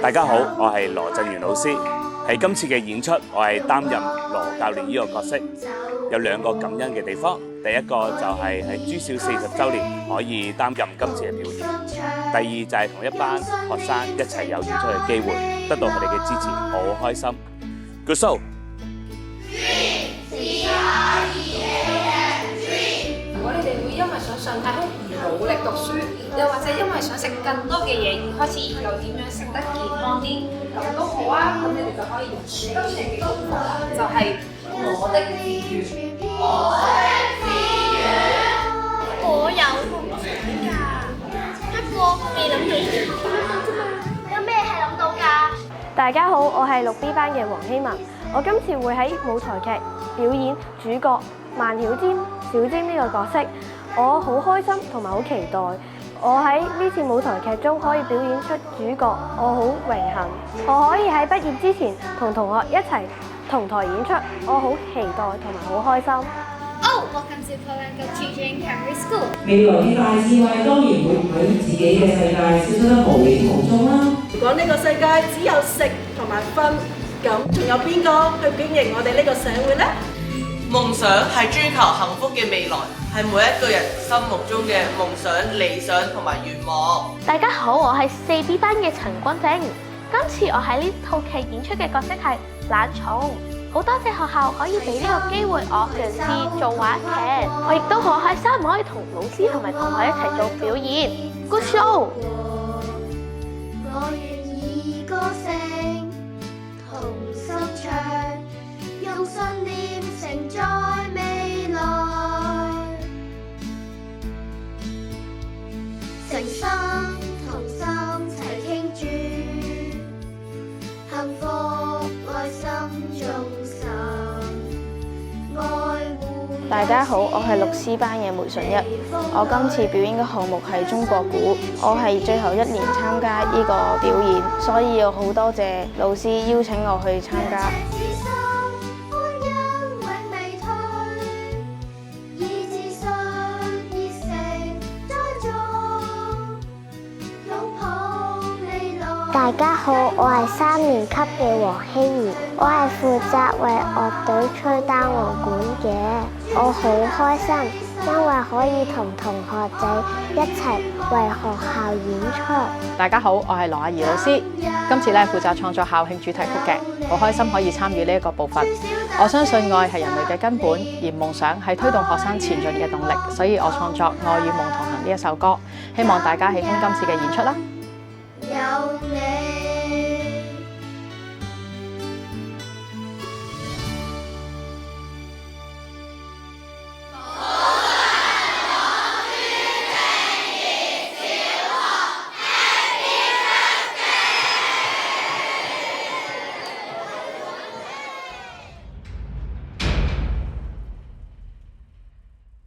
大家好，我係羅振元老師。喺今次嘅演出，我係擔任羅教練呢個角色。有兩個感恩嘅地方，第一個就係喺珠小40週年可以擔任今次嘅表演。第二就係同一班學生一齊有演出嘅機會，得到佢哋嘅支持，我好開心。Good show！如果你哋會因為想上太空而努力讀書，又或者因為想食更多嘅嘢而開始研究點樣食得健康啲，咁都好啊！咁你哋就可以用今次嘅功課啦，就係我的志願。我有夢想㗎，不過未諗到點啫嘛。有咩係諗到㗎？大家好，我係6B 班嘅黃希文。我今次會喺舞台劇表演主角萬曉尖小晶呢個角色，我好開心同埋好期待。我喺呢次舞台劇中可以表演出主角，我好榮幸。我可以喺畢業之前同同學一齊同台演出，我好期待同埋好開心。Welcome to Polanco Children Primary School。未來嘅大智慧當然會喺自己嘅世界消失得無影無蹤啦。如果呢個世界只有食同埋瞓，咁仲有邊個去經營我哋呢個社會呢？夢想係追求幸福嘅未來，係每一個人心目中嘅夢想、理想同埋願望。大家好，我係4B 班嘅陳君靜。今次我喺呢套劇演出嘅角色係懶蟲。好多謝學校可以俾呢個機會我嘗試做話劇，我亦都好開心可以同老師同埋同學一齊做表演。Good show！我願以歌聲同心唱，用信念承載未來，誠心同心齊傾注，幸福愛心中心，愛護。大家好，我係6C 班嘅梅順一。我今次表演嘅項目係中國鼓，我係最後1年參加呢個表演，所以我好多謝老師邀請我去參加。大家好，我係3年級嘅黃希兒，我係負責為樂隊吹單簧管嘅，我好開心，因為可以同同學仔一齊為學校演出。大家好，我係羅亞儀老師，今次負責創作校慶主題曲嘅，好開心可以參與呢一個部分。我相信愛係人類嘅根本，而夢想係推動學生前進嘅動力，所以我創作《愛與夢同行》呢一首歌，希望大家喜歡今次嘅演出啦。有你。